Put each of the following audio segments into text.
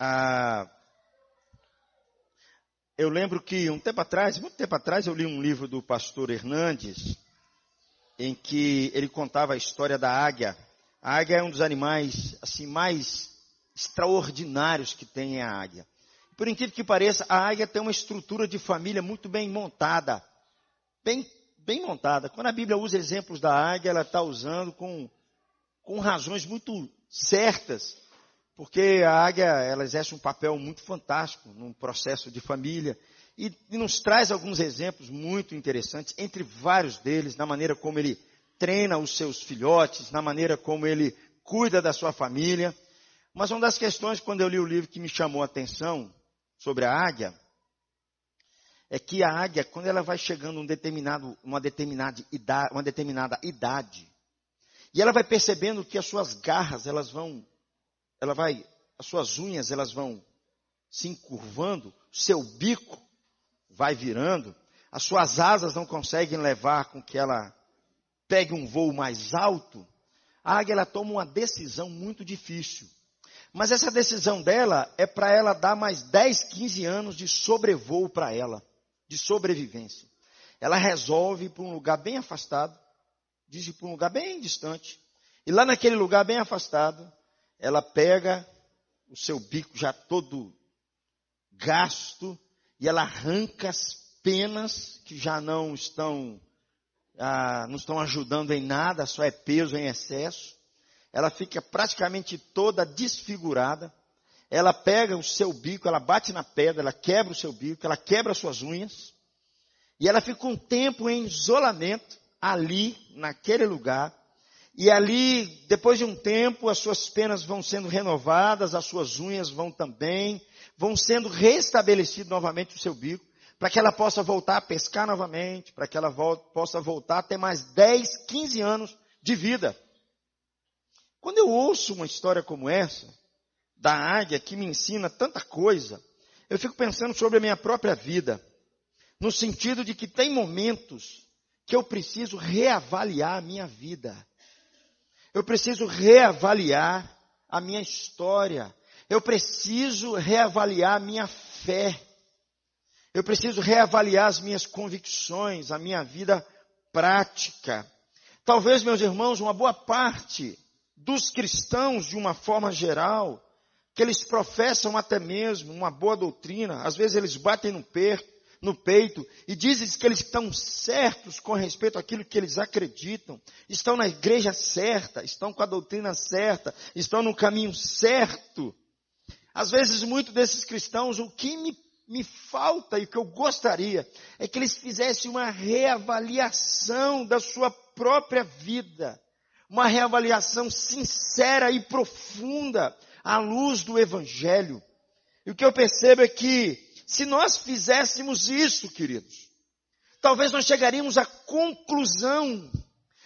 Ah, eu lembro que muito tempo atrás, eu li um livro do pastor Hernandes, em que ele contava a história da águia. A águia é um dos animais assim mais extraordinários que tem a águia. Por incrível que pareça, a águia tem uma estrutura de família muito bem montada. Bem montada. Quando a Bíblia usa exemplos da águia, ela está usando com razões muito certas. Porque a águia, ela exerce um papel muito fantástico num processo de família. E nos traz alguns exemplos muito interessantes, entre vários deles, na maneira como ele treina os seus filhotes, na maneira como ele cuida da sua família. Mas uma das questões, quando eu li o livro, que me chamou a atenção sobre a águia, é que a águia, quando ela vai chegando uma determinada idade, e ela vai percebendo que as suas garras, as suas unhas, elas vão se encurvando, seu bico vai virando, as suas asas não conseguem levar com que ela pegue um voo mais alto, a águia ela toma uma decisão muito difícil. Mas essa decisão dela é para ela dar mais 10, 15 anos de sobrevoo para ela, de sobrevivência. Ela resolve ir para um lugar bem afastado, diz ir para um lugar bem distante, e lá naquele lugar bem afastado, ela pega o seu bico já todo gasto, e ela arranca as penas que já não estão ajudando em nada, só é peso em excesso. Ela fica praticamente toda desfigurada. Ela pega o seu bico, ela bate na pedra, ela quebra o seu bico, ela quebra as suas unhas. E ela fica um tempo em isolamento, ali, naquele lugar. E ali, depois de um tempo, as suas penas vão sendo renovadas, as suas unhas vão sendo restabelecido novamente o seu bico, para que ela possa voltar a pescar novamente, para que ela possa voltar a ter mais 10, 15 anos de vida. Quando eu ouço uma história como essa, da águia, que me ensina tanta coisa, eu fico pensando sobre a minha própria vida, no sentido de que tem momentos que eu preciso reavaliar a minha vida. Eu preciso reavaliar a minha história. Eu preciso reavaliar a minha fé. Eu preciso reavaliar as minhas convicções, a minha vida prática. Talvez, meus irmãos, uma boa parte dos cristãos, de uma forma geral, que eles professam até mesmo uma boa doutrina, às vezes eles batem no peito e dizem que eles estão certos com respeito àquilo que eles acreditam, estão na igreja certa, estão com a doutrina certa, estão no caminho certo. Às vezes, muitos desses cristãos, o que me falta e o que eu gostaria é que eles fizessem uma reavaliação da sua própria vida, uma reavaliação sincera e profunda à luz do Evangelho. E o que eu percebo é que, se nós fizéssemos isso, queridos, talvez nós chegaríamos à conclusão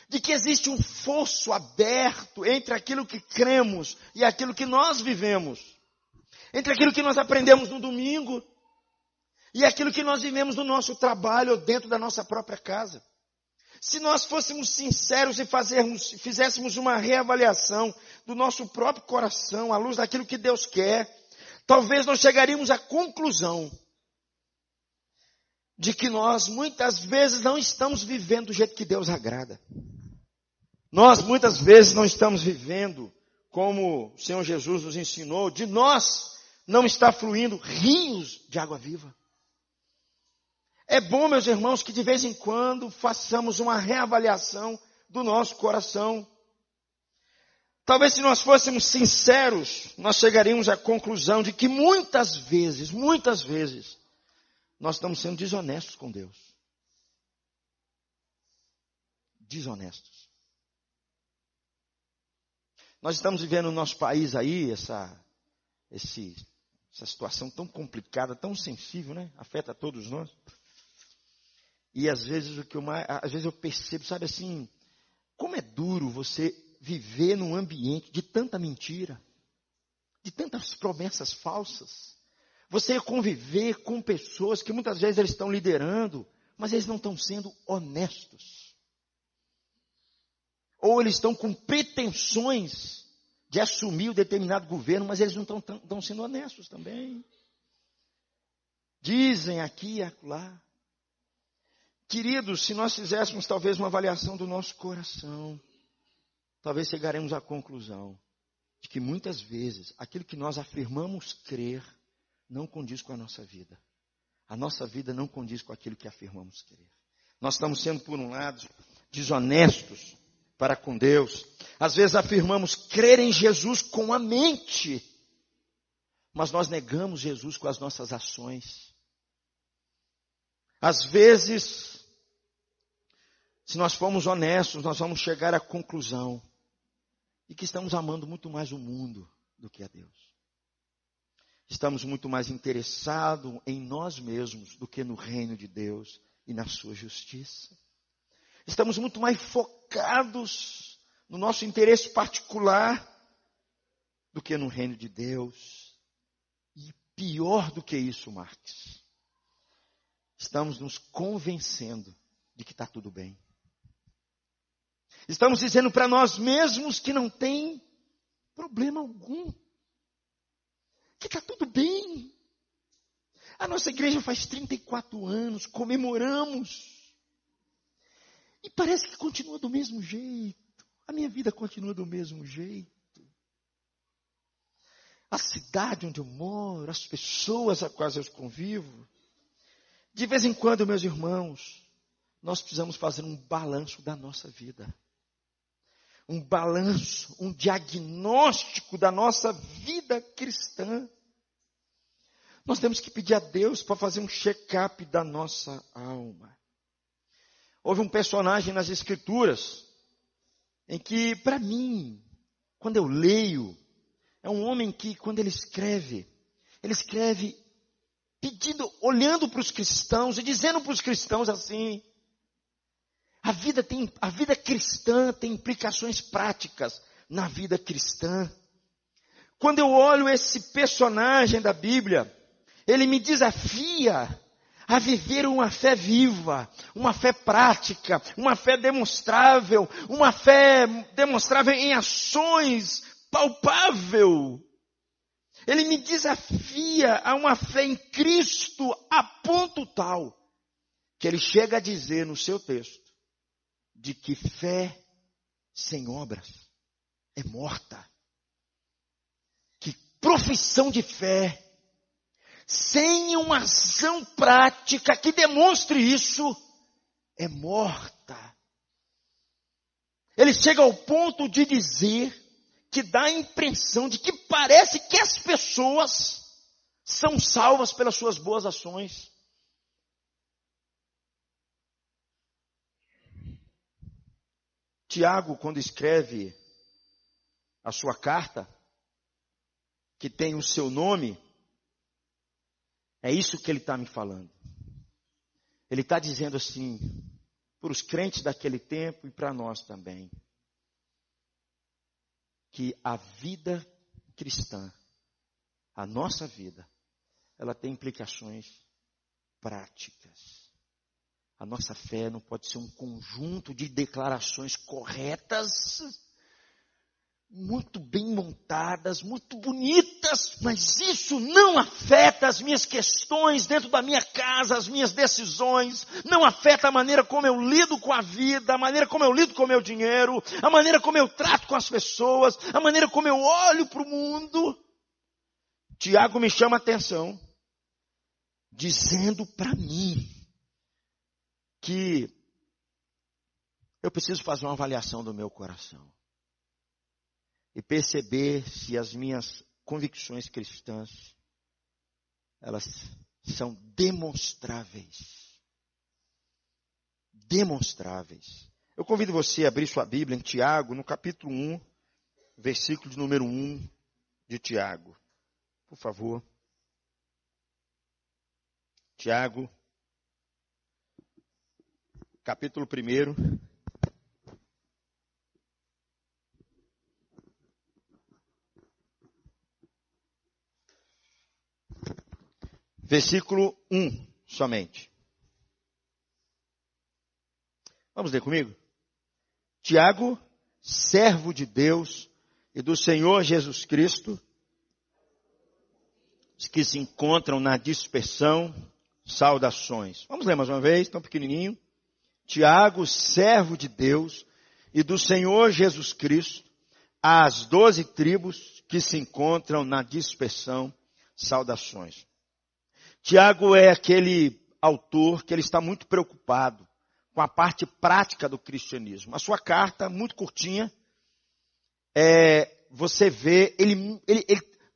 de que existe um fosso aberto entre aquilo que cremos e aquilo que nós vivemos, entre aquilo que nós aprendemos no domingo e aquilo que nós vivemos no nosso trabalho ou dentro da nossa própria casa. Se nós fôssemos sinceros e fizéssemos uma reavaliação do nosso próprio coração, à luz daquilo que Deus quer, talvez nós chegaríamos à conclusão de que nós muitas vezes não estamos vivendo do jeito que Deus agrada. Nós muitas vezes não estamos vivendo como o Senhor Jesus nos ensinou, de nós não está fluindo rios de água viva. É bom, meus irmãos, que de vez em quando façamos uma reavaliação do nosso coração. Talvez se nós fôssemos sinceros, nós chegaríamos à conclusão de que muitas vezes, nós estamos sendo desonestos com Deus. Desonestos. Nós estamos vivendo no nosso país aí, essa situação tão complicada, tão sensível, né? Afeta todos nós. E às vezes eu percebo, sabe assim, como é duro você viver num ambiente de tanta mentira, de tantas promessas falsas. Você conviver com pessoas que muitas vezes eles estão liderando, mas eles não estão sendo honestos. Ou eles estão com pretensões de assumir um determinado governo, mas eles não estão sendo honestos também. Dizem aqui e acolá. Queridos, se nós fizéssemos talvez uma avaliação do nosso coração, talvez chegaremos à conclusão de que muitas vezes aquilo que nós afirmamos crer não condiz com a nossa vida. A nossa vida não condiz com aquilo que afirmamos crer. Nós estamos sendo, por um lado, desonestos para com Deus. Às vezes afirmamos crer em Jesus com a mente, mas nós negamos Jesus com as nossas ações. Às vezes, se nós formos honestos, nós vamos chegar à conclusão de que estamos amando muito mais o mundo do que a Deus. Estamos muito mais interessados em nós mesmos do que no reino de Deus e na sua justiça. Estamos muito mais focados no nosso interesse particular do que no reino de Deus. E pior do que isso, Marx, estamos nos convencendo de que está tudo bem. Estamos dizendo para nós mesmos que não tem problema algum, que está tudo bem. A nossa igreja faz 34 anos, comemoramos. E parece que continua do mesmo jeito. A minha vida continua do mesmo jeito. A cidade onde eu moro, as pessoas a quais eu convivo. De vez em quando, meus irmãos, nós precisamos fazer um balanço da nossa vida. Um balanço, um diagnóstico da nossa vida cristã. Nós temos que pedir a Deus para fazer um check-up da nossa alma. Houve um personagem nas Escrituras, em que, para mim, quando eu leio, é um homem que, quando ele escreve pedindo, olhando para os cristãos e dizendo para os cristãos assim: a vida cristã tem implicações práticas na vida cristã. Quando eu olho esse personagem da Bíblia, ele me desafia a viver uma fé viva, uma fé prática, uma fé demonstrável em ações palpável. Ele me desafia a uma fé em Cristo a ponto tal que ele chega a dizer no seu texto de que fé sem obras é morta. Que profissão de fé sem uma ação prática que demonstre isso é morta. Ele chega ao ponto de dizer que dá a impressão de que parece que as pessoas são salvas pelas suas boas ações. Tiago, quando escreve a sua carta, que tem o seu nome, é isso que ele está me falando. Ele está dizendo assim, para os crentes daquele tempo e para nós também, que a vida cristã, a nossa vida, ela tem implicações práticas. A nossa fé não pode ser um conjunto de declarações corretas, muito bem montadas, muito bonitas, mas isso não afeta as minhas questões dentro da minha casa, as minhas decisões, não afeta a maneira como eu lido com a vida, a maneira como eu lido com o meu dinheiro, a maneira como eu trato com as pessoas, a maneira como eu olho para o mundo. Tiago me chama a atenção, dizendo para mim que eu preciso fazer uma avaliação do meu coração. E perceber se as minhas convicções cristãs, elas são demonstráveis. Demonstráveis. Eu convido você a abrir sua Bíblia em Tiago, no capítulo 1, versículo de número 1 de Tiago. Por favor. Tiago, capítulo 1. Versículo 1 somente. Vamos ler comigo? Tiago, servo de Deus e do Senhor Jesus Cristo, os que se encontram na dispersão, saudações. Vamos ler mais uma vez, tão pequenininho. Tiago, servo de Deus e do Senhor Jesus Cristo, às 12 tribos que se encontram na dispersão, saudações. Tiago é aquele autor que ele está muito preocupado com a parte prática do cristianismo. A sua carta, muito curtinha, você vê, ele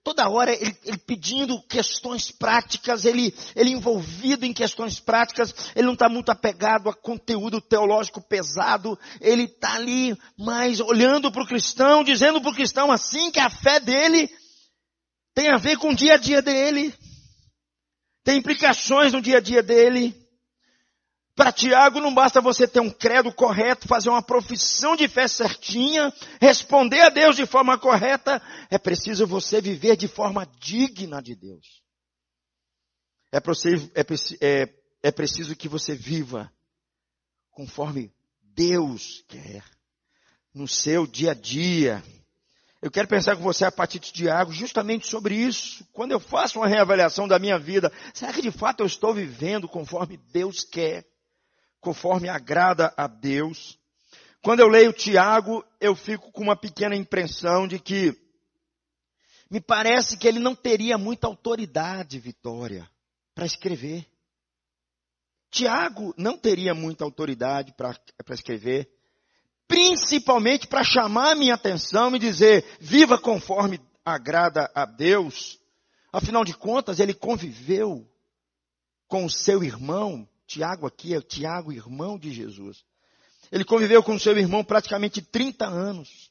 toda hora ele pedindo questões práticas, ele envolvido em questões práticas, ele não está muito apegado a conteúdo teológico pesado, ele está ali mais olhando para o cristão, dizendo para o cristão assim que a fé dele tem a ver com o dia a dia dele, tem implicações no dia a dia dele. Para Tiago não basta você ter um credo correto, fazer uma profissão de fé certinha, responder a Deus de forma correta. É preciso você viver de forma digna de Deus. É preciso que você viva conforme Deus quer, no seu dia a dia. Eu quero pensar com você a partir de Tiago justamente sobre isso. Quando eu faço uma reavaliação da minha vida, será que de fato eu estou vivendo conforme Deus quer? Conforme agrada a Deus. Quando eu leio Tiago, eu fico com uma pequena impressão de que me parece que ele não teria muita autoridade, Vitória, para escrever. Tiago não teria muita autoridade para escrever, principalmente para chamar a minha atenção e dizer, viva conforme agrada a Deus. Afinal de contas, ele conviveu com o seu irmão. Tiago aqui é o Tiago, irmão de Jesus. Ele conviveu com seu irmão praticamente 30 anos.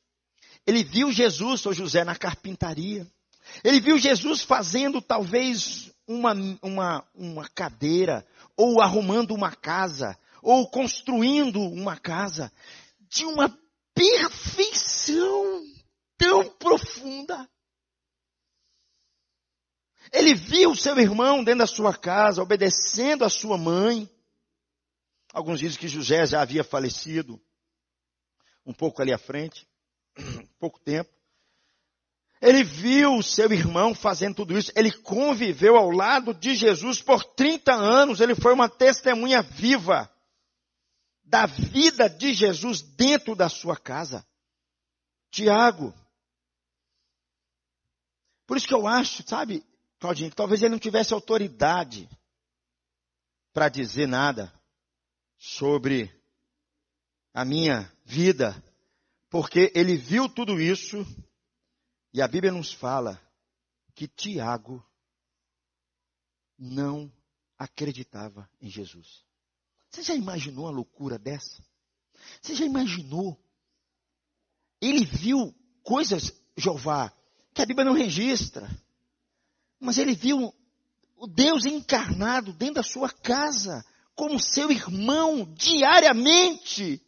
Ele viu Jesus, seu José, na carpintaria. Ele viu Jesus fazendo talvez uma cadeira, ou arrumando uma casa, ou construindo uma casa, de uma perfeição tão profunda. Ele viu seu irmão dentro da sua casa, obedecendo a sua mãe. Alguns dizem que José já havia falecido, um pouco ali à frente, pouco tempo. Ele viu seu irmão fazendo tudo isso. Ele conviveu ao lado de Jesus por 30 anos. Ele foi uma testemunha viva da vida de Jesus dentro da sua casa. Tiago. Por isso que eu acho, sabe, Claudinho, que talvez ele não tivesse autoridade para dizer nada sobre a minha vida, porque ele viu tudo isso e a Bíblia nos fala que Tiago não acreditava em Jesus. Você já imaginou a loucura dessa? Você já imaginou? Ele viu coisas, Jeová, que a Bíblia não registra. Mas ele viu o Deus encarnado dentro da sua casa, como seu irmão, diariamente.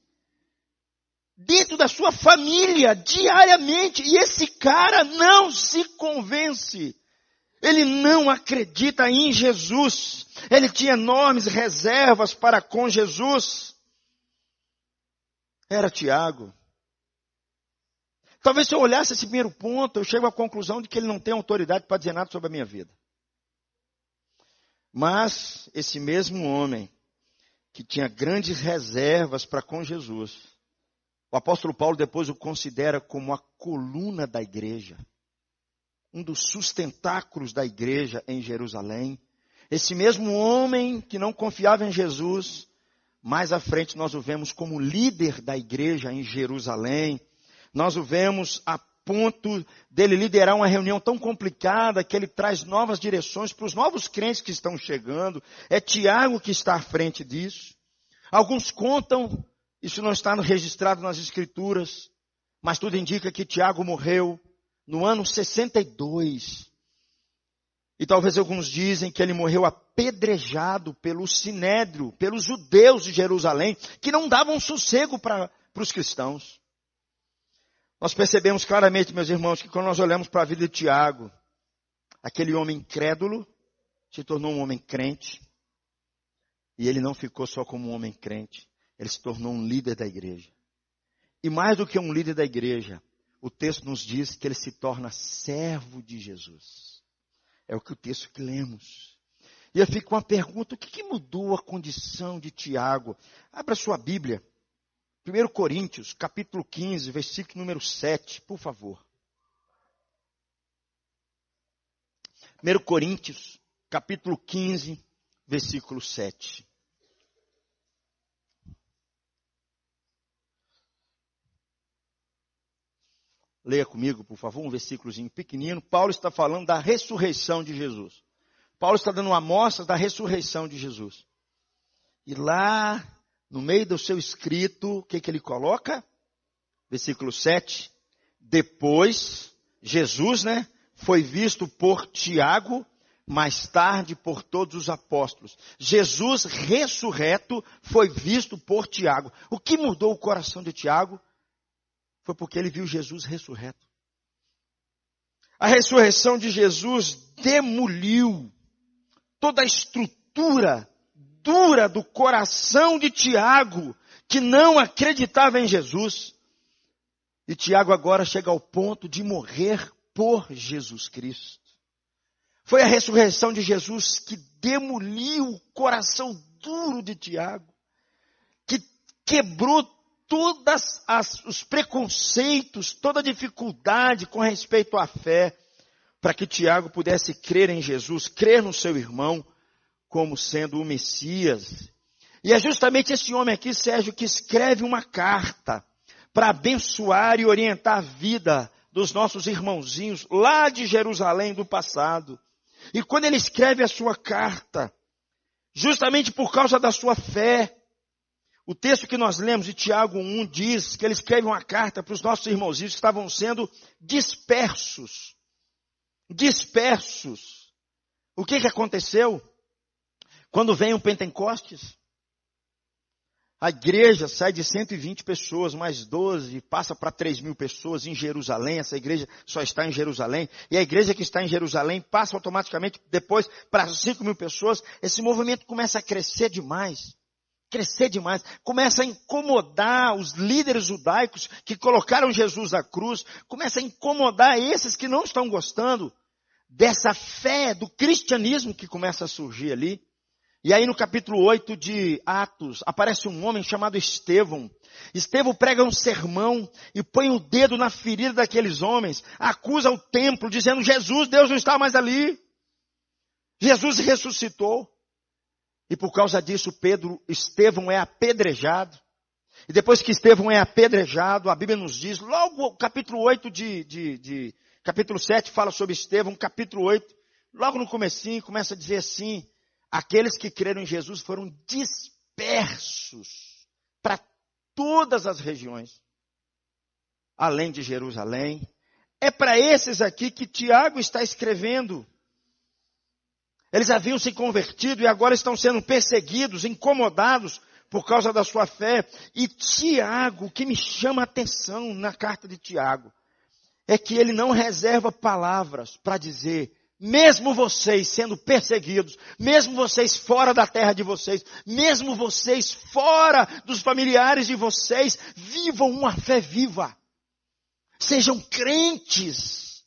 Dentro da sua família, diariamente. E esse cara não se convence. Ele não acredita em Jesus. Ele tinha enormes reservas para com Jesus. Era Tiago. Talvez se eu olhasse esse primeiro ponto, eu chego à conclusão de que ele não tem autoridade para dizer nada sobre a minha vida. Mas esse mesmo homem, que tinha grandes reservas para com Jesus, o apóstolo Paulo depois o considera como a coluna da igreja, um dos sustentáculos da igreja em Jerusalém. Esse mesmo homem que não confiava em Jesus, mais à frente nós o vemos como líder da igreja em Jerusalém. Nós o vemos a ponto dele liderar uma reunião tão complicada que ele traz novas direções para os novos crentes que estão chegando. É Tiago que está à frente disso. Alguns contam, isso não está registrado nas Escrituras, mas tudo indica que Tiago morreu no ano 62. E talvez alguns dizem que ele morreu apedrejado pelo Sinédrio, pelos judeus de Jerusalém, que não davam sossego para os cristãos. Nós percebemos claramente, meus irmãos, que quando nós olhamos para a vida de Tiago, aquele homem incrédulo se tornou um homem crente. E ele não ficou só como um homem crente, ele se tornou um líder da igreja. E mais do que um líder da igreja, o texto nos diz que ele se torna servo de Jesus. É o que o texto que lemos. E eu fico com uma pergunta: o que mudou a condição de Tiago? Abra sua Bíblia. 1 Coríntios, capítulo 15, versículo número 7, por favor. 1 Coríntios, capítulo 15, versículo 7. Leia comigo, por favor, um versículozinho pequenino. Paulo está falando da ressurreição de Jesus. Paulo está dando uma amostra da ressurreição de Jesus. E lá, no meio do seu escrito, o que ele coloca? Versículo 7. Depois, Jesus, foi visto por Tiago, mais tarde por todos os apóstolos. Jesus ressurreto foi visto por Tiago. O que mudou o coração de Tiago? Foi porque ele viu Jesus ressurreto. A ressurreição de Jesus demoliu toda a estrutura dura do coração de Tiago, que não acreditava em Jesus. E Tiago agora chega ao ponto de morrer por Jesus Cristo. Foi a ressurreição de Jesus que demoliu o coração duro de Tiago, que quebrou todos os preconceitos, toda a dificuldade com respeito à fé, para que Tiago pudesse crer em Jesus, crer no seu irmão, como sendo o Messias. E é justamente esse homem aqui, Sérgio, que escreve uma carta para abençoar e orientar a vida dos nossos irmãozinhos lá de Jerusalém do passado. E quando ele escreve a sua carta, justamente por causa da sua fé, o texto que nós lemos de Tiago 1 diz que ele escreve uma carta para os nossos irmãozinhos que estavam sendo dispersos. Dispersos. O que aconteceu? Quando vem o Pentecostes, a igreja sai de 120 pessoas, mais 12, passa para 3.000 pessoas em Jerusalém. Essa igreja só está em Jerusalém. E a igreja que está em Jerusalém passa automaticamente depois para 5.000 pessoas. Esse movimento começa a crescer demais. Começa a incomodar os líderes judaicos que colocaram Jesus à cruz. Começa a incomodar esses que não estão gostando dessa fé, do cristianismo que começa a surgir ali. E aí no capítulo 8 de Atos, aparece um homem chamado Estevão. Estevão prega um sermão e põe o dedo na ferida daqueles homens, acusa o templo, dizendo: Jesus, Deus não está mais ali. Jesus ressuscitou. E por causa disso, Estevão é apedrejado. E depois que Estevão é apedrejado, a Bíblia nos diz, logo o capítulo 8 capítulo 7 fala sobre Estevão, capítulo 8, logo no comecinho, começa a dizer assim: aqueles que creram em Jesus foram dispersos para todas as regiões, além de Jerusalém. É para esses aqui que Tiago está escrevendo. Eles haviam se convertido e agora estão sendo perseguidos, incomodados por causa da sua fé. E Tiago, o que me chama a atenção na carta de Tiago, é que ele não reserva palavras para dizer: mesmo vocês sendo perseguidos, mesmo vocês fora da terra de vocês, mesmo vocês fora dos familiares de vocês, vivam uma fé viva. Sejam crentes.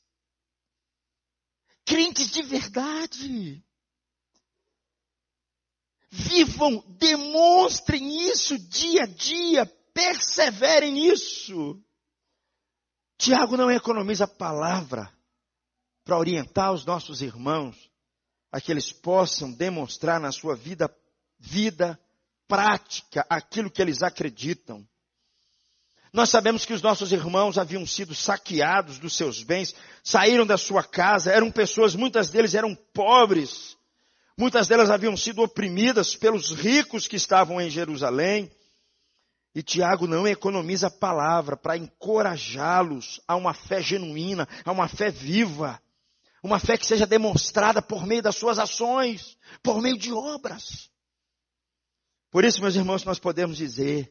Crentes de verdade. Vivam, demonstrem isso dia a dia, perseverem nisso. Tiago não economiza palavra para orientar os nossos irmãos a que eles possam demonstrar na sua vida prática aquilo que eles acreditam. Nós sabemos que os nossos irmãos haviam sido saqueados dos seus bens, saíram da sua casa, eram pessoas, muitas deles eram pobres, muitas delas haviam sido oprimidas pelos ricos que estavam em Jerusalém. E Tiago não economiza a palavra para encorajá-los a uma fé genuína, a uma fé viva. Uma fé que seja demonstrada por meio das suas ações, por meio de obras. Por isso, meus irmãos, nós podemos dizer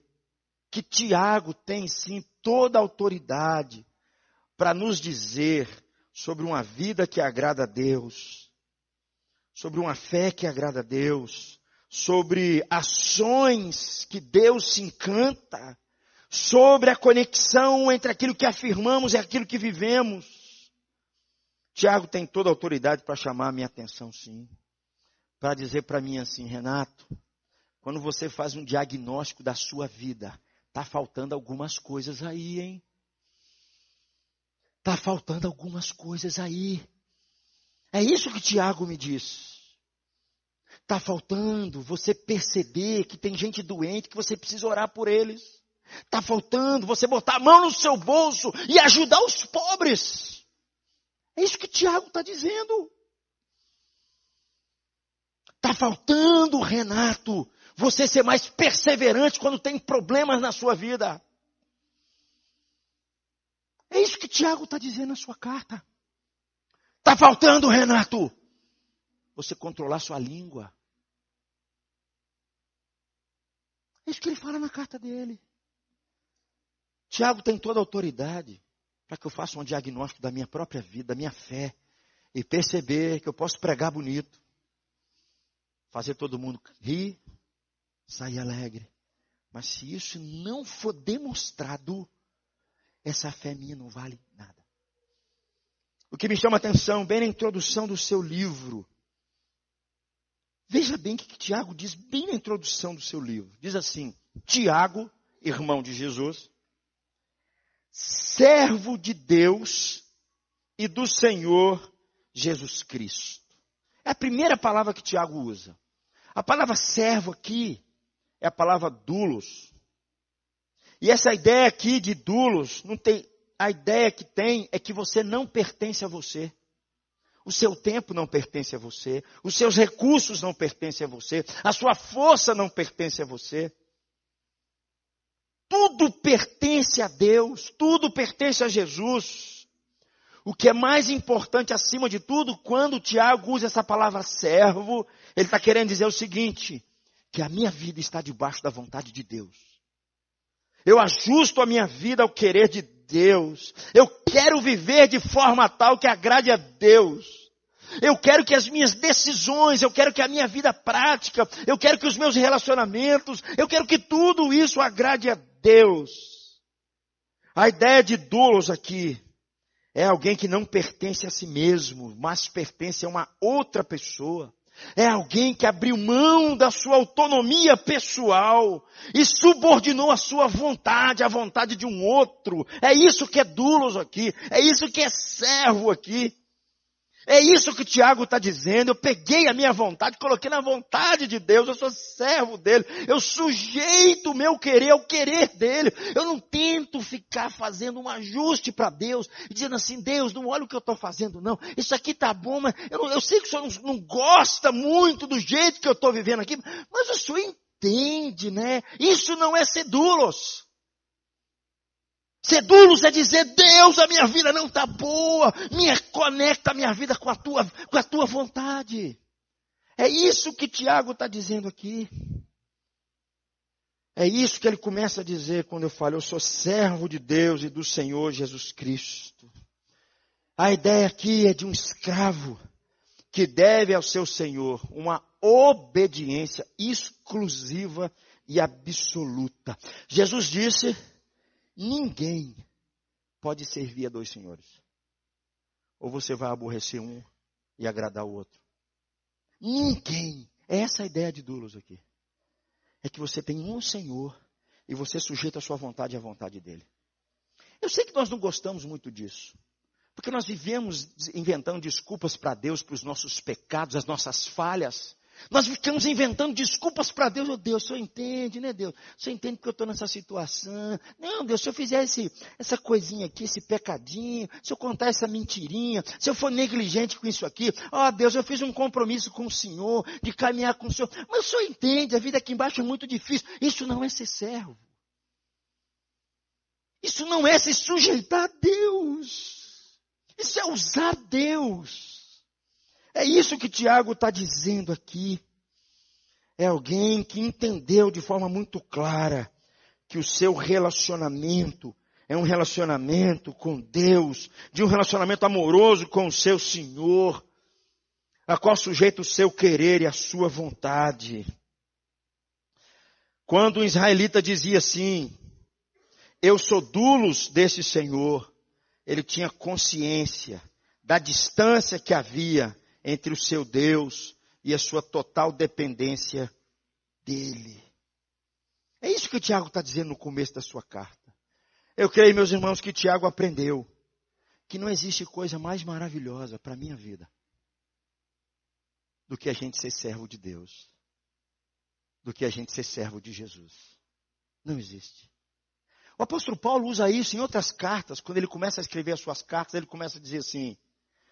que Tiago tem sim toda a autoridade para nos dizer sobre uma vida que agrada a Deus, sobre uma fé que agrada a Deus, sobre ações que Deus se encanta, sobre a conexão entre aquilo que afirmamos e aquilo que vivemos. Tiago tem toda a autoridade para chamar a minha atenção, sim. Para dizer para mim assim: Renato, quando você faz um diagnóstico da sua vida, está faltando algumas coisas aí, hein? Está faltando algumas coisas aí. É isso que Tiago me diz. Está faltando você perceber que tem gente doente, que você precisa orar por eles. Está faltando você botar a mão no seu bolso e ajudar os pobres. É isso que Tiago está dizendo. Está faltando, Renato, você ser mais perseverante quando tem problemas na sua vida. É isso que Tiago está dizendo na sua carta. Está faltando, Renato, você controlar sua língua. É isso que ele fala na carta dele. Tiago tem toda a autoridade para que eu faça um diagnóstico da minha própria vida, da minha fé, e perceber que eu posso pregar bonito, fazer todo mundo rir, sair alegre. Mas se isso não for demonstrado, essa fé minha não vale nada. O que me chama a atenção, bem na introdução do seu livro, veja bem o que Tiago diz bem na introdução do seu livro. Diz assim: Tiago, irmão de Jesus, servo de Deus e do Senhor Jesus Cristo. É a primeira palavra que Tiago usa. A palavra servo aqui é a palavra doulos. E essa ideia aqui de doulos, não tem, a ideia que tem é que você não pertence a você. O seu tempo não pertence a você. Os seus recursos não pertencem a você. A sua força não pertence a você. Tudo pertence a Deus, tudo pertence a Jesus. O que é mais importante acima de tudo, quando o Tiago usa essa palavra servo, ele está querendo dizer o seguinte: que a minha vida está debaixo da vontade de Deus. Eu ajusto a minha vida ao querer de Deus. Eu quero viver de forma tal que agrade a Deus. Eu quero que as minhas decisões, eu quero que a minha vida prática, eu quero que os meus relacionamentos, eu quero que tudo isso agrade a Deus. A ideia de doulos aqui é alguém que não pertence a si mesmo, mas pertence a uma outra pessoa. É alguém que abriu mão da sua autonomia pessoal e subordinou a sua vontade à vontade de um outro. É isso que é doulos aqui, é isso que é servo aqui. É isso que o Tiago está dizendo. Eu peguei a minha vontade, coloquei na vontade de Deus, eu sou servo dele. Eu sujeito o meu querer ao querer dele. Eu não tento ficar fazendo um ajuste para Deus, dizendo assim: Deus, não olha o que eu estou fazendo não. Isso aqui está bom, mas eu sei que o Senhor não gosta muito do jeito que eu estou vivendo aqui, mas o Senhor entende, né? Isso não é ser doulos. Ser doulos é dizer: Deus, a minha vida não está boa, conecta a minha vida com a tua vontade. É isso que Tiago está dizendo aqui. É isso que ele começa a dizer quando eu falo: eu sou servo de Deus e do Senhor Jesus Cristo. A ideia aqui é de um escravo que deve ao seu Senhor uma obediência exclusiva e absoluta. Jesus disse: ninguém pode servir a dois senhores. Ou você vai aborrecer um e agradar o outro. Ninguém. É essa a ideia de doulos aqui. É que você tem um Senhor e você sujeita a sua vontade à vontade dele. Eu sei que nós não gostamos muito disso. Porque nós vivemos inventando desculpas para Deus, para os nossos pecados, as nossas falhas. Nós ficamos inventando desculpas para Deus. Oh, Deus, o Senhor entende, né, Deus? O Senhor entende que eu estou nessa situação. Não, Deus, se eu fizer essa coisinha aqui, esse pecadinho, se eu contar essa mentirinha, se eu for negligente com isso aqui, ó, Deus, eu fiz um compromisso com o Senhor, de caminhar com o Senhor. Mas o Senhor entende, a vida aqui embaixo é muito difícil. Isso não é ser servo. Isso não é se sujeitar a Deus. Isso é usar Deus. É isso que Tiago está dizendo aqui. É alguém que entendeu de forma muito clara que o seu relacionamento é um relacionamento com Deus, de um relacionamento amoroso com o seu Senhor, a qual sujeita o seu querer e a sua vontade. Quando o israelita dizia assim: eu sou doulos desse Senhor. Ele tinha consciência da distância que havia entre o seu Deus e a sua total dependência dele. É isso que Tiago está dizendo no começo da sua carta. Eu creio, meus irmãos, que Tiago aprendeu que não existe coisa mais maravilhosa para a minha vida do que a gente ser servo de Deus, do que a gente ser servo de Jesus. Não existe. O apóstolo Paulo usa isso em outras cartas. Quando ele começa a escrever as suas cartas, ele começa a dizer assim: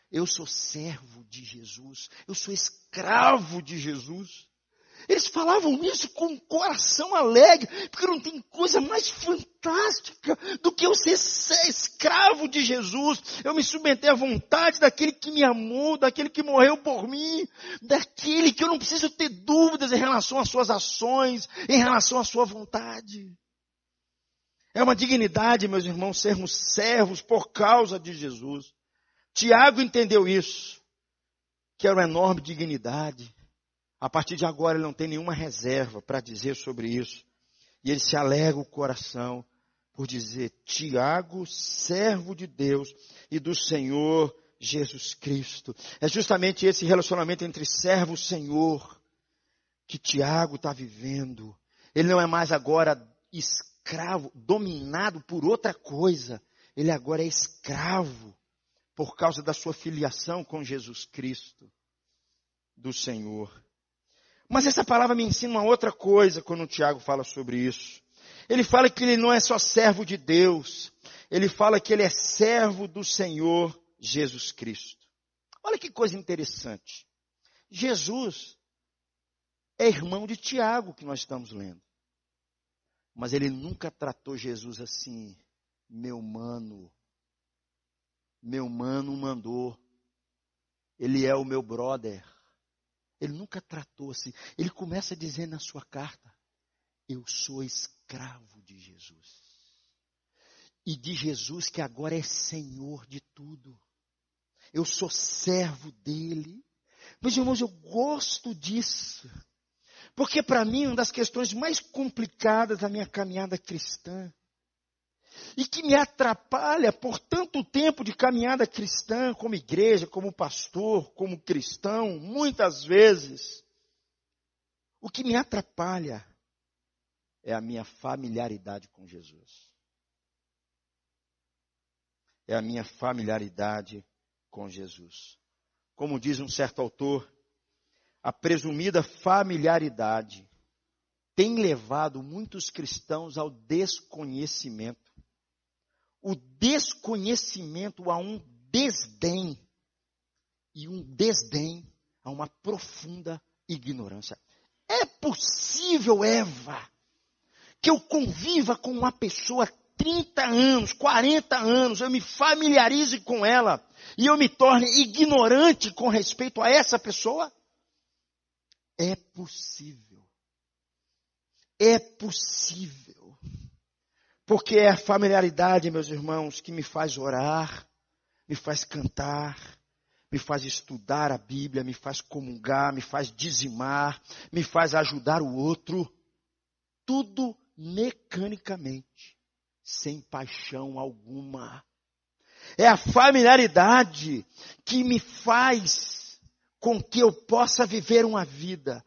eu sou servo de Jesus, eu sou escravo de Jesus. Eles falavam isso com um coração alegre, porque não tem coisa mais fantástica do que eu ser escravo de Jesus. Eu me submeter à vontade daquele que me amou, daquele que morreu por mim, daquele que eu não preciso ter dúvidas em relação às suas ações, em relação à sua vontade. É uma dignidade, meus irmãos, sermos servos por causa de Jesus. Tiago entendeu isso, que era uma enorme dignidade. A partir de agora ele não tem nenhuma reserva para dizer sobre isso. E ele se alegra o coração por dizer: Tiago, servo de Deus e do Senhor Jesus Cristo. É justamente esse relacionamento entre servo e Senhor que Tiago está vivendo. Ele não é mais agora escravo, dominado por outra coisa. Ele agora é escravo por causa da sua filiação com Jesus Cristo, do Senhor. Mas essa palavra me ensina uma outra coisa quando o Tiago fala sobre isso. Ele fala que ele não é só servo de Deus. Ele fala que ele é servo do Senhor Jesus Cristo. Olha que coisa interessante. Jesus é irmão de Tiago, que nós estamos lendo. Mas ele nunca tratou Jesus assim: meu mano mandou. Ele é o meu brother. Ele nunca tratou assim. Ele começa a dizer na sua carta: eu sou escravo de Jesus. E de Jesus que agora é Senhor de tudo. Eu sou servo dele. Meus irmãos, eu gosto disso. Porque para mim, uma das questões mais complicadas da minha caminhada cristã, e que me atrapalha por tanto tempo de caminhada cristã, como igreja, como pastor, como cristão, muitas vezes, o que me atrapalha é a minha familiaridade com Jesus. É a minha familiaridade com Jesus. Como diz um certo autor, a presumida familiaridade tem levado muitos cristãos ao desconhecimento. O desconhecimento a um desdém. E um desdém a uma profunda ignorância. É possível, Eva, que eu conviva com uma pessoa 30 anos, 40 anos, eu me familiarize com ela e eu me torne ignorante com respeito a essa pessoa? É possível. É possível. Porque é a familiaridade, meus irmãos, que me faz orar, me faz cantar, me faz estudar a Bíblia, me faz comungar, me faz dizimar, me faz ajudar o outro. Tudo mecanicamente, sem paixão alguma. É a familiaridade que me faz com que eu possa viver uma vida,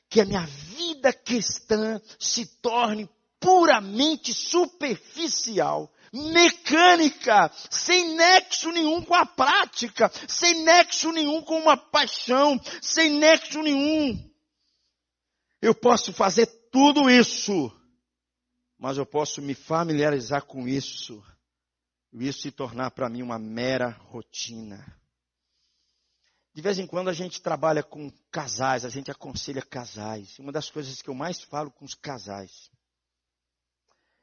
que a minha vida cristã se torne puramente superficial, mecânica, sem nexo nenhum com a prática, sem nexo nenhum com uma paixão, sem nexo nenhum. Eu posso fazer tudo isso, mas eu posso me familiarizar com isso, e isso se tornar para mim uma mera rotina. De vez em quando a gente trabalha com casais, a gente aconselha casais. Uma das coisas que eu mais falo com os casais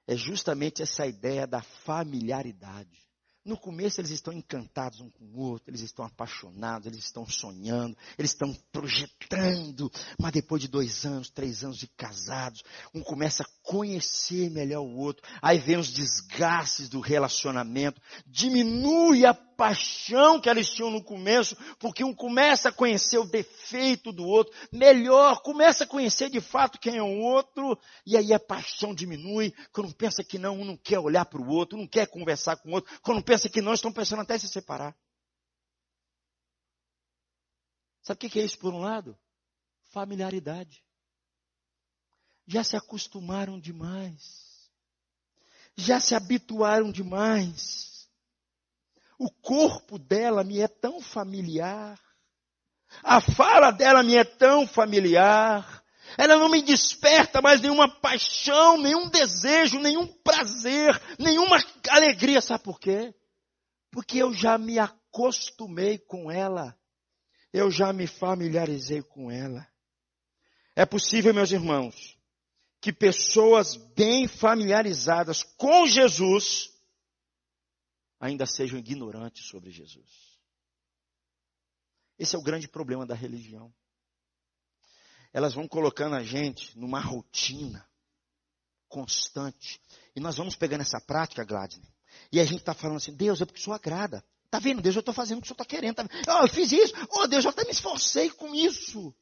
é justamente essa ideia da familiaridade. No começo eles estão encantados um com o outro, eles estão apaixonados, eles estão sonhando, eles estão projetando. Mas depois de 2 anos, 3 anos de casados, um começa a conhecer melhor o outro. Aí vem os desgastes do relacionamento, diminui a paixão que eles tinham no começo, porque um começa a conhecer o defeito do outro, melhor, começa a conhecer de fato quem é o outro, e aí a paixão diminui, quando pensa que não, um não quer olhar para o outro, não quer conversar com o outro, quando pensa que não, estão pensando até em se separar. Sabe o que é isso por um lado? Familiaridade. Já se acostumaram demais. Já se habituaram demais. O corpo dela me é tão familiar. A fala dela me é tão familiar. Ela não me desperta mais nenhuma paixão, nenhum desejo, nenhum prazer, nenhuma alegria. Sabe por quê? Porque eu já me acostumei com ela. Eu já me familiarizei com ela. É possível, meus irmãos, que pessoas bem familiarizadas com Jesus ainda sejam ignorantes sobre Jesus. Esse é o grande problema da religião. Elas vão colocando a gente numa rotina constante. E nós vamos pegando essa prática, Gladney. E a gente está falando assim, Deus, é porque o Senhor agrada. Está vendo, Deus, eu estou fazendo o que o Senhor está querendo. Eu fiz isso. Deus, eu até me esforcei com isso.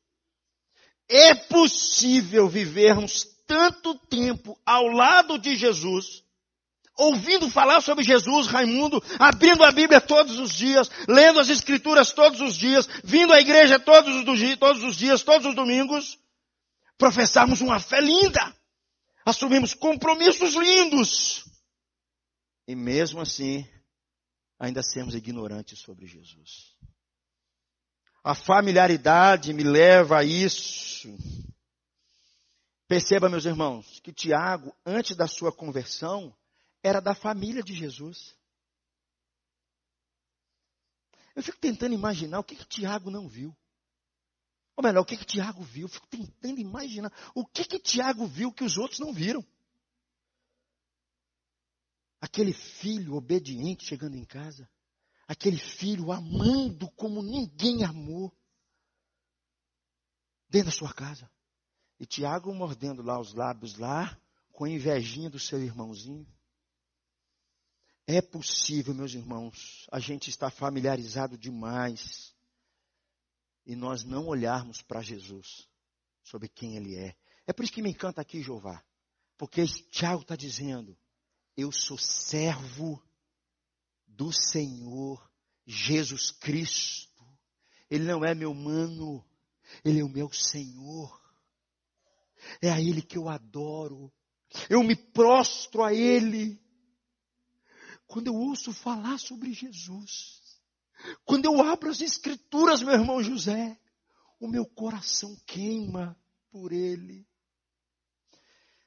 É possível vivermos tanto tempo ao lado de Jesus, ouvindo falar sobre Jesus, Raimundo, abrindo a Bíblia todos os dias, lendo as Escrituras todos os dias, vindo à igreja todos os dias, todos os domingos, professarmos uma fé linda, assumimos compromissos lindos, e mesmo assim, ainda sermos ignorantes sobre Jesus. A familiaridade me leva a isso. Perceba, meus irmãos, que Tiago, antes da sua conversão, era da família de Jesus. Eu fico tentando imaginar o que Tiago não viu. Ou melhor, o que Tiago viu. Eu fico tentando imaginar o que Tiago viu que os outros não viram. Aquele filho obediente chegando em casa. Aquele filho amando como ninguém amou. Dentro da sua casa. E Tiago mordendo lá os lábios lá, com invejinha do seu irmãozinho. É possível, meus irmãos, a gente estar familiarizado demais e nós não olharmos para Jesus, sobre quem Ele é. É por isso que me encanta aqui, Jeová, porque Tiago está dizendo, eu sou servo do Senhor Jesus Cristo. Ele não é meu mano, Ele é o meu Senhor. É a Ele que eu adoro. Eu me prostro a Ele. Quando eu ouço falar sobre Jesus, quando eu abro as Escrituras, meu irmão José, o meu coração queima por Ele.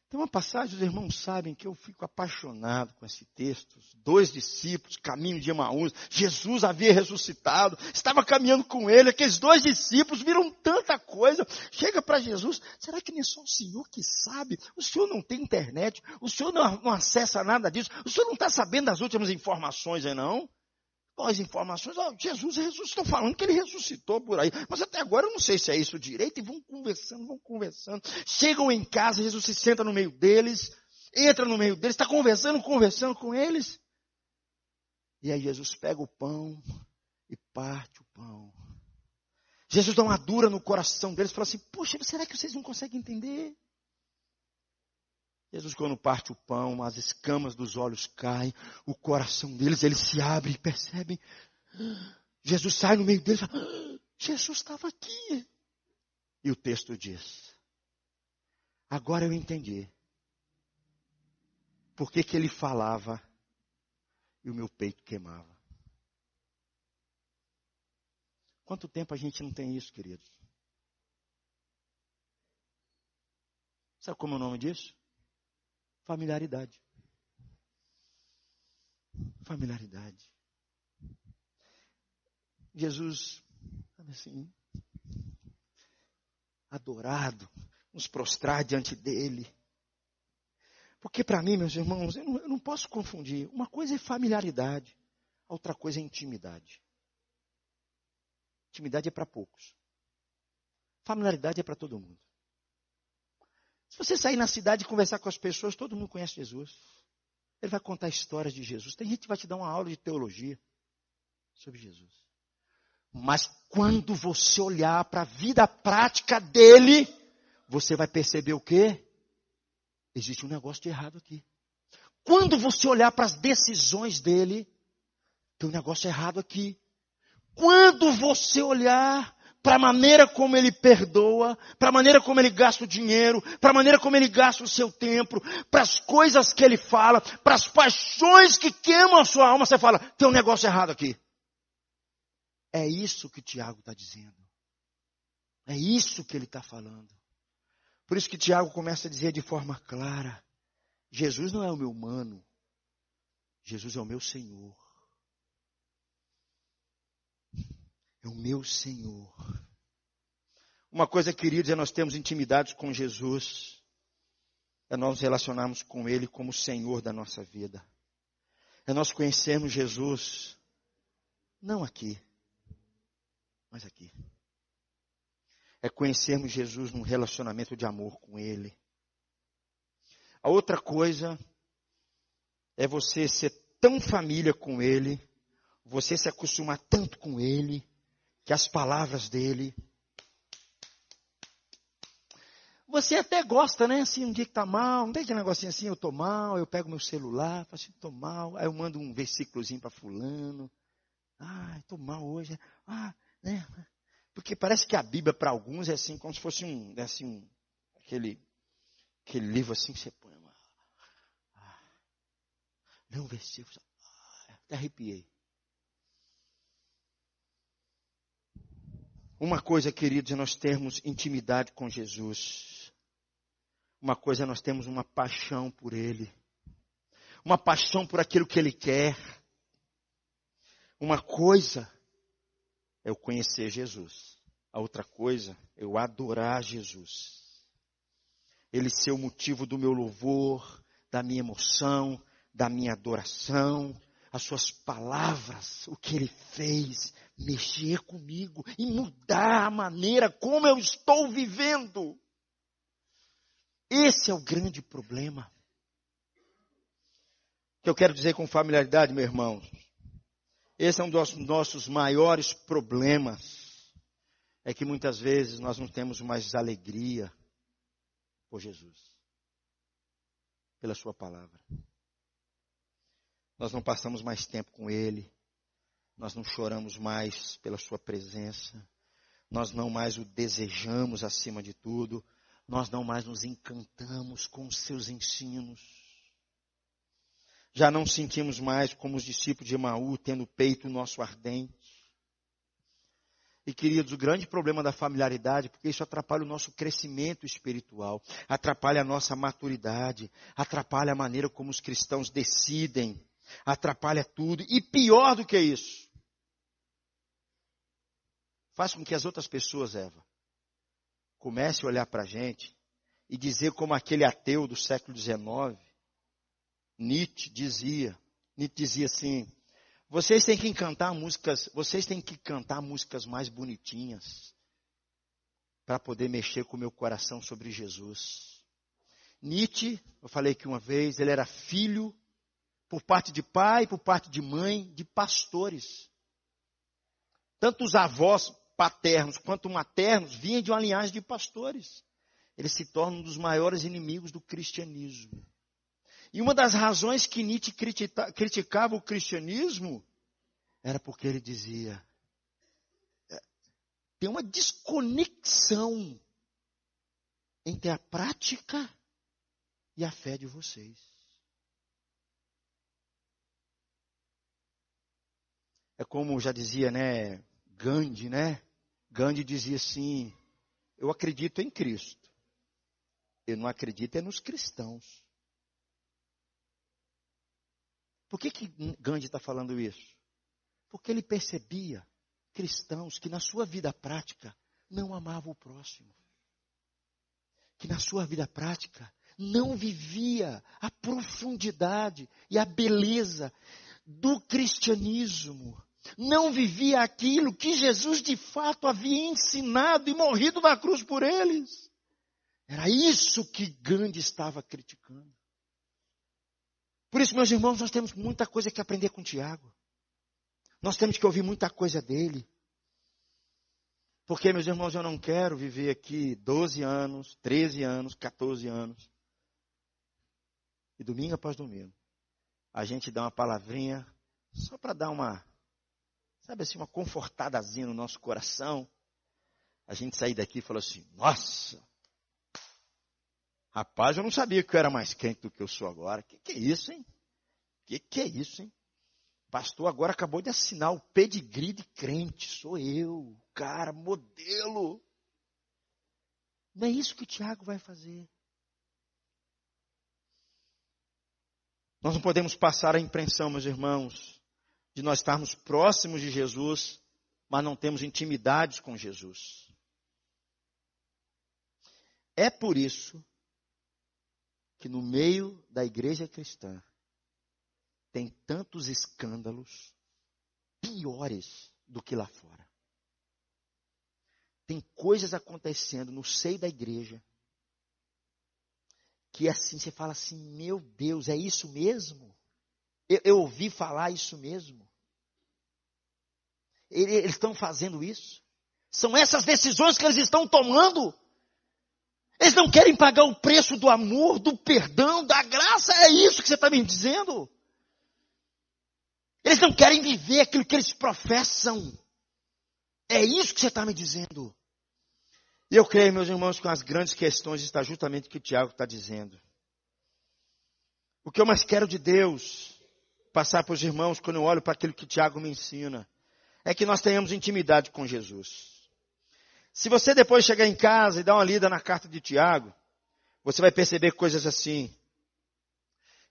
Tem uma passagem, os irmãos sabem que eu fico apaixonado com esse texto. 2 discípulos, caminho de Emaús. Jesus havia ressuscitado, estava caminhando com ele. Aqueles 2 discípulos viram tanta coisa. Chega para Jesus, será que nem só o Senhor que sabe? O Senhor não tem internet, o Senhor não acessa nada disso, o Senhor não está sabendo das últimas informações aí não? As informações, Jesus ressuscitou, falando que ele ressuscitou por aí, mas até agora eu não sei se é isso direito, e vão conversando, chegam em casa, Jesus se senta no meio deles, entra no meio deles, está conversando com eles, e aí Jesus pega o pão e parte o pão. Jesus dá uma dura no coração deles, fala assim, poxa, será que vocês não conseguem entender? Jesus, quando parte o pão, as escamas dos olhos caem, o coração deles, eles se abrem e percebem. Jesus sai no meio deles e fala, Jesus estava aqui. E o texto diz, agora eu entendi. Por que ele falava e o meu peito queimava. Quanto tempo a gente não tem isso, queridos? Sabe como é o nome disso? Familiaridade. Familiaridade. Jesus, sabe assim, adorado, nos prostrar diante dele. Porque para mim, meus irmãos, eu não posso confundir. Uma coisa é familiaridade, a outra coisa é intimidade. Intimidade é para poucos. Familiaridade é para todo mundo. Se você sair na cidade e conversar com as pessoas, todo mundo conhece Jesus. Ele vai contar histórias de Jesus. Tem gente que vai te dar uma aula de teologia. Sobre Jesus. Mas quando você olhar para a vida prática dele, você vai perceber o quê? Existe um negócio de errado aqui. Quando você olhar para as decisões dele, tem um negócio errado aqui. Quando você olhar para a maneira como ele perdoa, para a maneira como ele gasta o dinheiro, para a maneira como ele gasta o seu tempo, para as coisas que ele fala, para as paixões que queimam a sua alma, você fala, tem um negócio errado aqui. É isso que Tiago está dizendo. É isso que ele está falando. Por isso que Tiago começa a dizer de forma clara, Jesus não é o meu mano, Jesus é o meu Senhor. É o meu Senhor. Uma coisa, queridos, é nós termos intimidade com Jesus. É nós nos relacionarmos com Ele como Senhor da nossa vida. É nós conhecermos Jesus, não aqui, mas aqui. É conhecermos Jesus num relacionamento de amor com Ele. A outra coisa é você ser tão família com Ele, você se acostumar tanto com Ele, que as palavras dele, você até gosta, né? Assim, um dia que está mal, não tem aquele negocinho assim, eu estou mal, eu pego meu celular, falo assim, estou mal, aí eu mando um versículozinho para fulano, estou mal hoje, né? Porque parece que a Bíblia para alguns é assim, como se fosse aquele livro assim que você põe, lê um versículo, até arrepiei. Uma coisa, queridos, é nós termos intimidade com Jesus. Uma coisa é nós termos uma paixão por Ele. Uma paixão por aquilo que Ele quer. Uma coisa é eu conhecer Jesus. A outra coisa é eu adorar Jesus. Ele ser o motivo do meu louvor, da minha emoção, da minha adoração. As suas palavras, o que Ele fez, mexer comigo e mudar a maneira como eu estou vivendo. Esse é o grande problema. O que eu quero dizer com familiaridade, meu irmão, esse é um dos nossos maiores problemas. É que muitas vezes nós não temos mais alegria por Jesus, pela sua palavra. Nós não passamos mais tempo com Ele. Nós não choramos mais pela sua presença. Nós não mais o desejamos acima de tudo. Nós não mais nos encantamos com os seus ensinos. Já não sentimos mais como os discípulos de Emaú, tendo o peito nosso ardente. E queridos, o grande problema da familiaridade, porque isso atrapalha o nosso crescimento espiritual, atrapalha a nossa maturidade, atrapalha a maneira como os cristãos decidem, atrapalha tudo. E pior do que isso, faz com que as outras pessoas, Eva, comecem a olhar para a gente e dizer como aquele ateu do século XIX, Nietzsche dizia assim, vocês têm que cantar músicas mais bonitinhas para poder mexer com o meu coração sobre Jesus. Nietzsche, eu falei aqui uma vez, ele era filho, por parte de pai, por parte de mãe, de pastores. Tanto os avós paternos quanto maternos vinham de uma linhagem de pastores. Ele se torna um dos maiores inimigos do cristianismo. E uma das razões que Nietzsche criticava o cristianismo era porque ele dizia, tem uma desconexão entre a prática e a fé de vocês. É como já dizia, Gandhi, Gandhi dizia assim, eu acredito em Cristo. Eu não acredito nos cristãos. Por que Gandhi está falando isso? Porque ele percebia cristãos que na sua vida prática não amavam o próximo. Que na sua vida prática não vivia a profundidade e a beleza do cristianismo. Não vivia aquilo que Jesus de fato havia ensinado e morrido na cruz por eles. Era isso que Gandhi estava criticando. Por isso, meus irmãos, nós temos muita coisa que aprender com Tiago. Nós temos que ouvir muita coisa dele. Porque, meus irmãos, eu não quero viver aqui 12 anos, 13 anos, 14 anos. E domingo após domingo, a gente dá uma palavrinha, só para dar uma, sabe assim, uma confortadazinha no nosso coração. A gente sair daqui e falar assim, nossa, rapaz, eu não sabia que eu era mais crente do que eu sou agora. Que é isso, hein? Que é isso, hein? Pastor agora acabou de assinar o pedigree de crente. Sou eu, cara, modelo. Não é isso que o Tiago vai fazer. Nós não podemos passar a impressão, meus irmãos, de nós estarmos próximos de Jesus, mas não temos intimidades com Jesus. É por isso que no meio da igreja cristã tem tantos escândalos piores do que lá fora. Tem coisas acontecendo no seio da igreja que assim você fala assim, meu Deus, é isso mesmo? Eu ouvi falar isso mesmo? Eles estão fazendo isso? São essas decisões que eles estão tomando? Eles não querem pagar o preço do amor, do perdão, da graça? É isso que você está me dizendo? Eles não querem viver aquilo que eles professam. É isso que você está me dizendo. E eu creio, meus irmãos, que as grandes questões está justamente o que o Tiago está dizendo. O que eu mais quero de Deus, passar para os irmãos, quando eu olho para aquilo que o Tiago me ensina, é que nós tenhamos intimidade com Jesus. Se você depois chegar em casa e dar uma lida na carta de Tiago, você vai perceber coisas assim.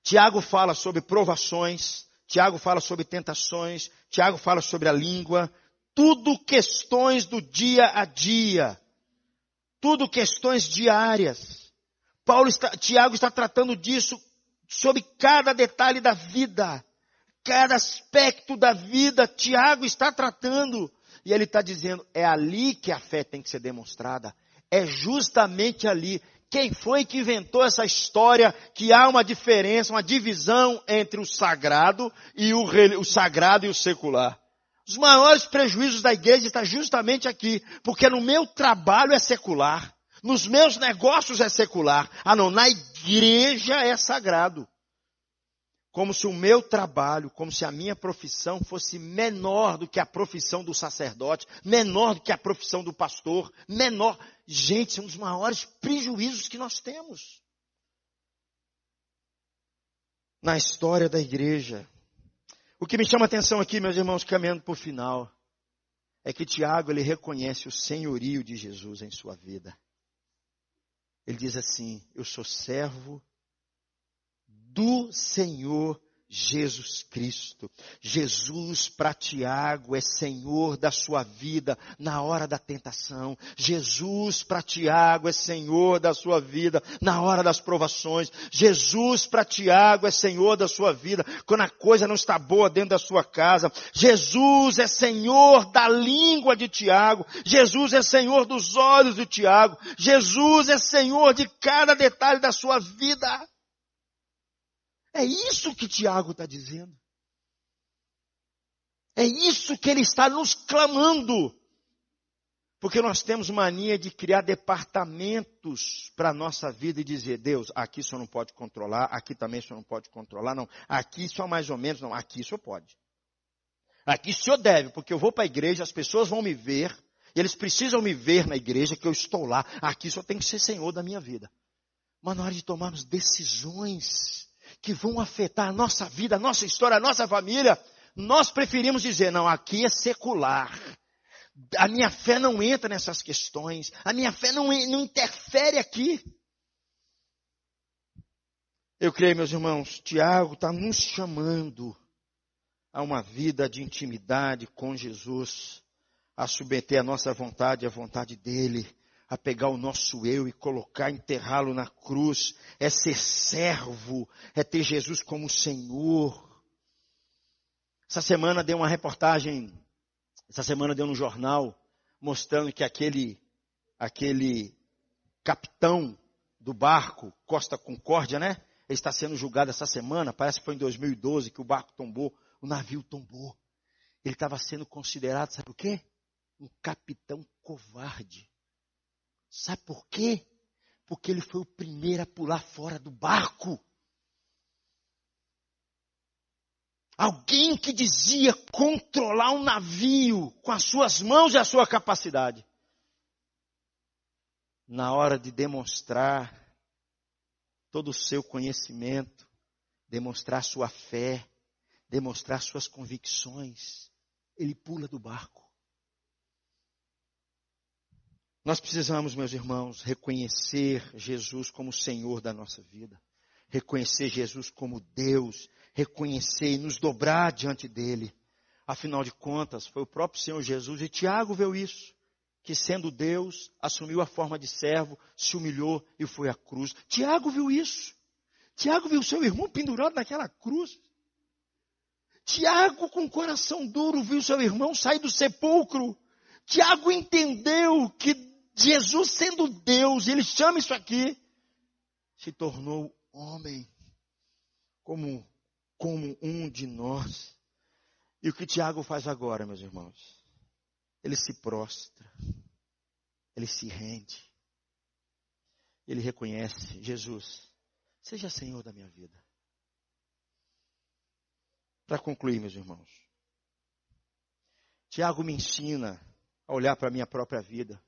Tiago fala sobre provações, Tiago fala sobre tentações, Tiago fala sobre a língua, tudo questões do dia a dia, tudo questões diárias. Tiago está tratando disso sobre cada detalhe da vida, cada aspecto da vida, Tiago está tratando. E ele está dizendo, é ali que a fé tem que ser demonstrada, é justamente ali. Quem foi que inventou essa história que há uma diferença, uma divisão entre o sagrado e o sagrado e o secular? Os maiores prejuízos da igreja estão justamente aqui, porque no meu trabalho é secular, nos meus negócios é secular, não, na igreja é sagrado. Como se o meu trabalho, como se a minha profissão fosse menor do que a profissão do sacerdote, menor do que a profissão do pastor, menor. Gente, são os maiores prejuízos que nós temos na história da igreja. O que me chama a atenção aqui, meus irmãos, caminhando para o final, é que Tiago, ele reconhece o senhorio de Jesus em sua vida. Ele diz assim, eu sou servo do Senhor Jesus Cristo. Jesus para Tiago é Senhor da sua vida na hora da tentação. Jesus para Tiago é Senhor da sua vida na hora das provações. Jesus para Tiago é Senhor da sua vida quando a coisa não está boa dentro da sua casa. Jesus é Senhor da língua de Tiago. Jesus é Senhor dos olhos de Tiago. Jesus é Senhor de cada detalhe da sua vida. É isso que Tiago está dizendo. É isso que ele está nos clamando. Porque nós temos mania de criar departamentos para a nossa vida e dizer, Deus, aqui o senhor não pode controlar, aqui também o senhor não pode controlar, não. Aqui só mais ou menos, não, aqui o senhor pode. Aqui o senhor deve, porque eu vou para a igreja, as pessoas vão me ver, e eles precisam me ver na igreja, que eu estou lá. Aqui o senhor tem que ser Senhor da minha vida. Mas na hora de tomarmos decisões que vão afetar a nossa vida, a nossa história, a nossa família, nós preferimos dizer, não, aqui é secular. A minha fé não entra nessas questões. A minha fé não interfere aqui. Eu creio, meus irmãos, Tiago está nos chamando a uma vida de intimidade com Jesus, a submeter a nossa vontade à vontade dele, a pegar o nosso eu e colocar, enterrá-lo na cruz, é ser servo, é ter Jesus como Senhor. Essa semana deu uma reportagem, deu no jornal, mostrando que aquele capitão do barco, Costa Concórdia, né? Ele está sendo julgado essa semana, parece que foi em 2012 que o barco tombou, o navio tombou. Ele estava sendo considerado, sabe o quê? Um capitão covarde. Sabe por quê? Porque ele foi o primeiro a pular fora do barco. Alguém que dizia controlar um navio com as suas mãos e a sua capacidade. Na hora de demonstrar todo o seu conhecimento, demonstrar sua fé, demonstrar suas convicções, ele pula do barco. Nós precisamos, meus irmãos, reconhecer Jesus como Senhor da nossa vida. Reconhecer Jesus como Deus. Reconhecer e nos dobrar diante dEle. Afinal de contas, foi o próprio Senhor Jesus, e Tiago viu isso, que sendo Deus, assumiu a forma de servo, se humilhou e foi à cruz. Tiago viu isso. Tiago viu seu irmão pendurado naquela cruz. Tiago, com o coração duro, viu seu irmão sair do sepulcro. Tiago entendeu que Jesus, sendo Deus, ele chama isso aqui, se tornou homem, como um de nós. E o que Tiago faz agora, meus irmãos? Ele se prostra, ele se rende, ele reconhece: Jesus, seja Senhor da minha vida. Para concluir, meus irmãos, Tiago me ensina a olhar para a minha própria vida,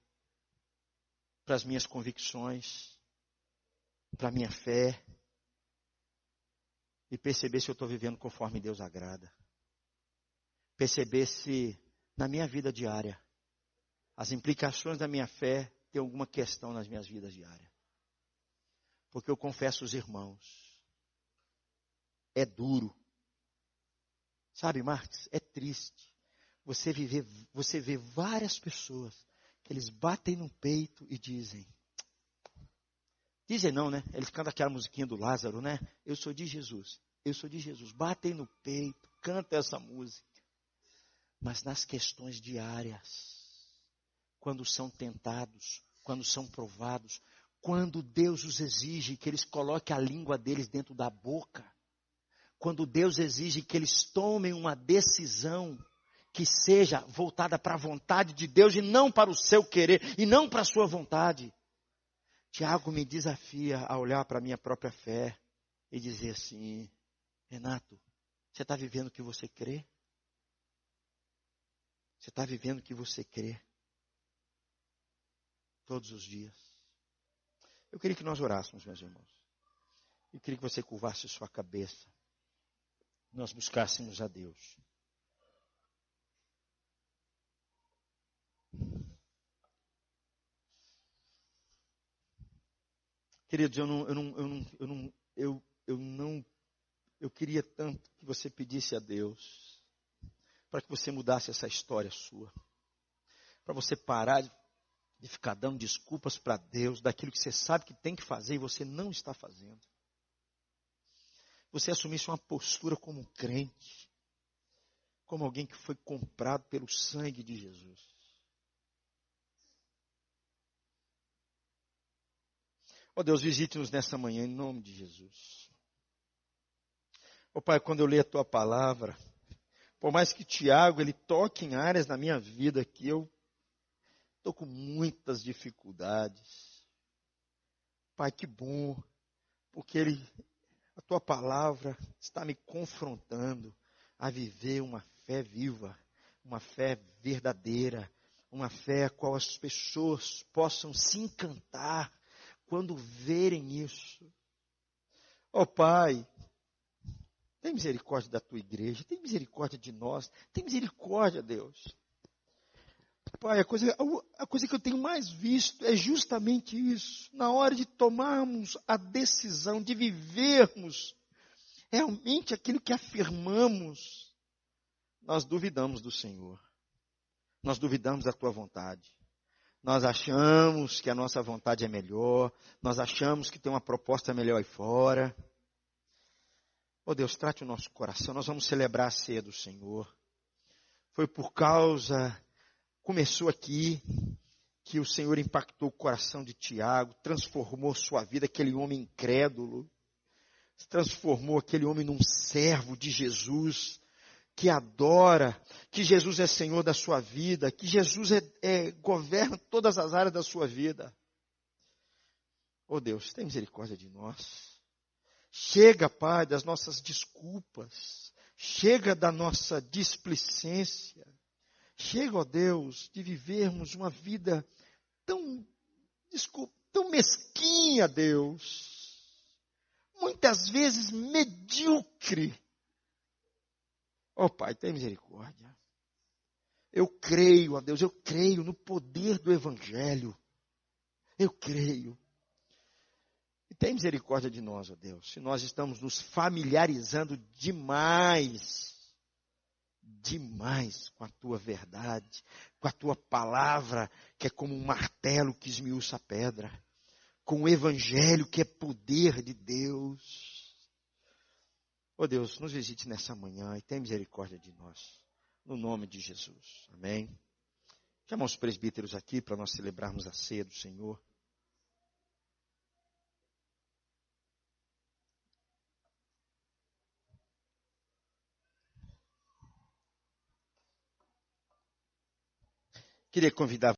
para as minhas convicções, para a minha fé, e perceber se eu estou vivendo conforme Deus agrada. Perceber se na minha vida diária, as implicações da minha fé têm alguma questão nas minhas vidas diárias. Porque eu confesso aos irmãos, é duro. Sabe, Marcos, é triste. Você vê várias pessoas que eles batem no peito e dizem não, né? Eles cantam aquela musiquinha do Lázaro, né? Eu sou de Jesus, eu sou de Jesus. Batem no peito, cantam essa música. Mas nas questões diárias, quando são tentados, quando são provados, quando Deus os exige que eles coloquem a língua deles dentro da boca, quando Deus exige que eles tomem uma decisão que seja voltada para a vontade de Deus e não para o seu querer, e não para a sua vontade. Tiago me desafia a olhar para a minha própria fé e dizer assim: Renato, você está vivendo o que você crê? Você está vivendo o que você crê? Todos os dias. Eu queria que nós orássemos, meus irmãos. Eu queria que você curvasse sua cabeça. Nós buscássemos a Deus. Queridos, eu queria tanto que você pedisse a Deus para que você mudasse essa história sua, para você parar de ficar dando desculpas para Deus daquilo que você sabe que tem que fazer e você não está fazendo. Você assumisse uma postura como um crente, como alguém que foi comprado pelo sangue de Jesus. Ó Deus, visite-nos nessa manhã em nome de Jesus. Ó Pai, quando eu leio a Tua palavra, por mais que Tiago ele toque em áreas na minha vida que eu estou com muitas dificuldades. Pai, que bom, porque a Tua palavra está me confrontando a viver uma fé viva, uma fé verdadeira, uma fé a qual as pessoas possam se encantar quando verem isso. Ó Pai, tem misericórdia da Tua igreja, tem misericórdia de nós, tem misericórdia, Deus. Pai, a coisa que eu tenho mais visto é justamente isso. Na hora de tomarmos a decisão de vivermos realmente aquilo que afirmamos, nós duvidamos do Senhor. Nós duvidamos da Tua vontade. Nós achamos que a nossa vontade é melhor. Nós achamos que tem uma proposta melhor aí fora. Oh Deus, trate o nosso coração. Nós vamos celebrar a ceia do Senhor. Foi por causa, começou aqui, que o Senhor impactou o coração de Tiago, transformou sua vida, aquele homem incrédulo, transformou aquele homem num servo de Jesus, que adora, que Jesus é Senhor da sua vida, que Jesus governa todas as áreas da sua vida. Oh Deus, tem misericórdia de nós. Chega, Pai, das nossas desculpas. Chega da nossa displicência. Chega, ó Deus, de vivermos uma vida tão mesquinha, Deus. Muitas vezes medíocre. Ó Pai, tem misericórdia. Eu creio, ó Deus, eu creio no poder do Evangelho. Eu creio. E tem misericórdia de nós, ó Deus, se nós estamos nos familiarizando demais com a tua verdade, com a tua palavra, que é como um martelo que esmiuça a pedra, com o Evangelho, que é poder de Deus. Ó Deus, nos visite nessa manhã e tem misericórdia de nós, no nome de Jesus. Amém. Chama os presbíteros aqui para nós celebrarmos a ceia do Senhor. Queria convidar